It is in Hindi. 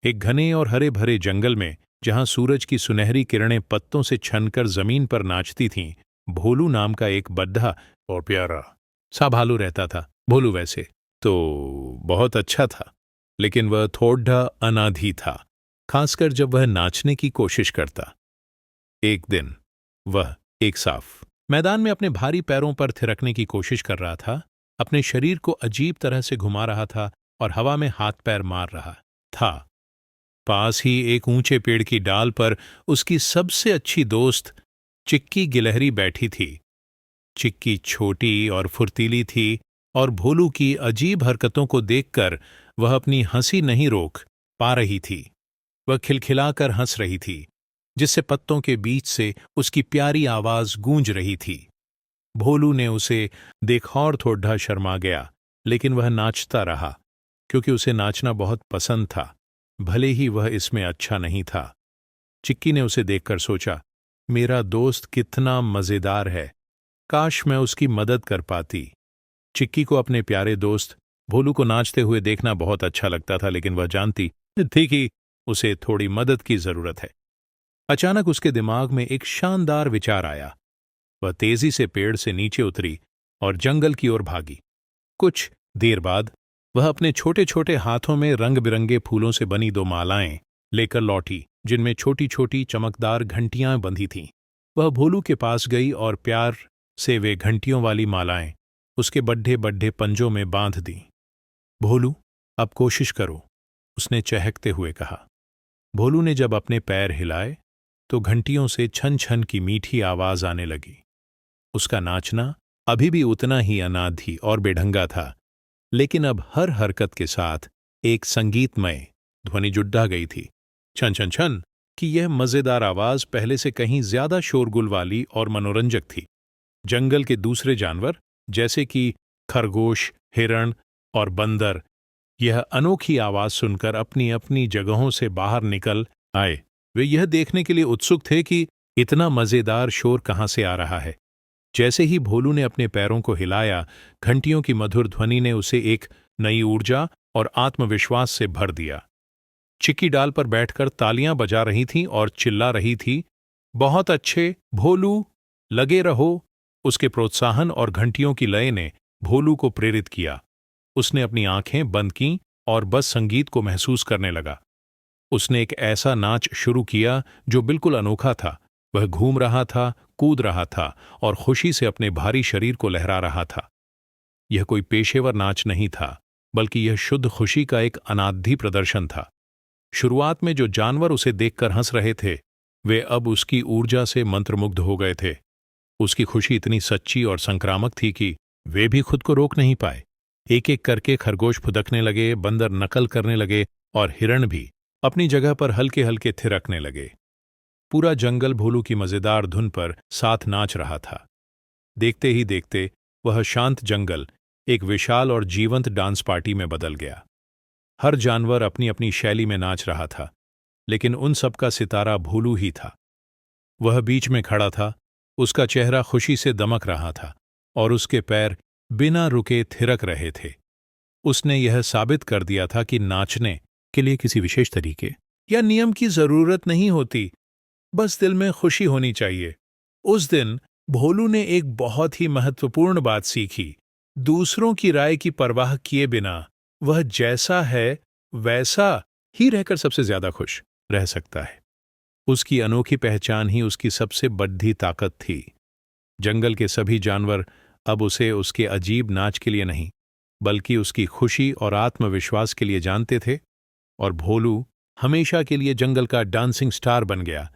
एक घने और हरे भरे जंगल में, जहां सूरज की सुनहरी किरणें पत्तों से छनकर जमीन पर नाचती थीं, भोलू नाम का एक बड्ढा और प्यारा सा भालू रहता था। भोलू वैसे तो बहुत अच्छा था, लेकिन वह थोड़ा अनाधी था, खासकर जब वह नाचने की कोशिश करता। एक दिन वह एक साफ मैदान में अपने भारी पैरों पर थिरकने की कोशिश कर रहा था, अपने शरीर को अजीब तरह से घुमा रहा था और हवा में हाथ पैर मार रहा था। पास ही एक ऊंचे पेड़ की डाल पर उसकी सबसे अच्छी दोस्त चिक्की गिलहरी बैठी थी। चिक्की छोटी और फुर्तीली थी और भोलू की अजीब हरकतों को देखकर वह अपनी हंसी नहीं रोक पा रही थी। वह खिलखिलाकर हंस रही थी, जिससे पत्तों के बीच से उसकी प्यारी आवाज गूंज रही थी। भोलू ने उसे देखा और थोड़ा शर्मा गया, लेकिन वह नाचता रहा, क्योंकि उसे नाचना बहुत पसंद था, भले ही वह इसमें अच्छा नहीं था। चिक्की ने उसे देखकर सोचा, मेरा दोस्त कितना मजेदार है, काश मैं उसकी मदद कर पाती। चिक्की को अपने प्यारे दोस्त भोलू को नाचते हुए देखना बहुत अच्छा लगता था, लेकिन वह जानती थी कि उसे थोड़ी मदद की जरूरत है। अचानक उसके दिमाग में एक शानदार विचार आया। वह तेजी से पेड़ से नीचे उतरी और जंगल की ओर भागी। कुछ देर बाद वह अपने छोटे छोटे हाथों में रंग बिरंगे फूलों से बनी 2 मालाएं लेकर लौटी, जिनमें छोटी छोटी चमकदार घंटियां बंधी थीं। वह भोलू के पास गई और प्यार से वे घंटियों वाली मालाएं उसके बड्ढे बड्ढे पंजों में बांध दीं। भोलू, अब कोशिश करो, उसने चहकते हुए कहा। भोलू ने जब अपने पैर हिलाए तो घंटियों से छन छन की मीठी आवाज आने लगी। उसका नाचना अभी भी उतना ही अनाधी और बेढंगा था, लेकिन अब हर हरकत के साथ एक संगीतमय ध्वनि जुड़ गई थी। छन छन छन कि यह मजेदार आवाज पहले से कहीं ज्यादा शोरगुल वाली और मनोरंजक थी। जंगल के दूसरे जानवर, जैसे कि खरगोश, हिरण और बंदर, यह अनोखी आवाज सुनकर अपनी अपनी जगहों से बाहर निकल आए। वे यह देखने के लिए उत्सुक थे कि इतना मजेदार शोर कहां से आ रहा है। जैसे ही भोलू ने अपने पैरों को हिलाया, घंटियों की मधुर ध्वनि ने उसे एक नई ऊर्जा और आत्मविश्वास से भर दिया। चिक्की डाल पर बैठकर तालियां बजा रही थीं और चिल्ला रही थी, बहुत अच्छे भोलू, लगे रहो। उसके प्रोत्साहन और घंटियों की लय ने भोलू को प्रेरित किया। उसने अपनी आंखें बंद कीं और बस संगीत को महसूस करने लगा। उसने एक ऐसा नाच शुरू किया जो बिल्कुल अनोखा था। वह घूम रहा था, कूद रहा था और खुशी से अपने भारी शरीर को लहरा रहा था। यह कोई पेशेवर नाच नहीं था, बल्कि यह शुद्ध खुशी का एक अनाद्य प्रदर्शन था। शुरुआत में जो जानवर उसे देखकर हंस रहे थे, वे अब उसकी ऊर्जा से मंत्रमुग्ध हो गए थे। उसकी खुशी इतनी सच्ची और संक्रामक थी कि वे भी खुद को रोक नहीं पाए। एक एक करके खरगोश फुदकने लगे, बंदर नकल करने लगे और हिरण भी अपनी जगह पर हल्के हल्के थिरकने लगे। पूरा जंगल भोलू की मजेदार धुन पर साथ नाच रहा था। देखते ही देखते वह शांत जंगल एक विशाल और जीवंत डांस पार्टी में बदल गया। हर जानवर अपनी अपनी शैली में नाच रहा था, लेकिन उन सबका सितारा भोलू ही था। वह बीच में खड़ा था, उसका चेहरा खुशी से दमक रहा था और उसके पैर बिना रुके थिरक रहे थे। उसने यह साबित कर दिया था कि नाचने के लिए किसी विशेष तरीके या नियम की जरूरत नहीं होती, बस दिल में खुशी होनी चाहिए। उस दिन भोलू ने एक बहुत ही महत्वपूर्ण बात सीखी। दूसरों की राय की परवाह किए बिना वह जैसा है वैसा ही रहकर सबसे ज्यादा खुश रह सकता है। उसकी अनोखी पहचान ही उसकी सबसे बड़ी ताकत थी। जंगल के सभी जानवर अब उसे उसके अजीब नाच के लिए नहीं, बल्कि उसकी खुशी और आत्मविश्वास के लिए जानते थे, और भोलू हमेशा के लिए जंगल का डांसिंग स्टार बन गया।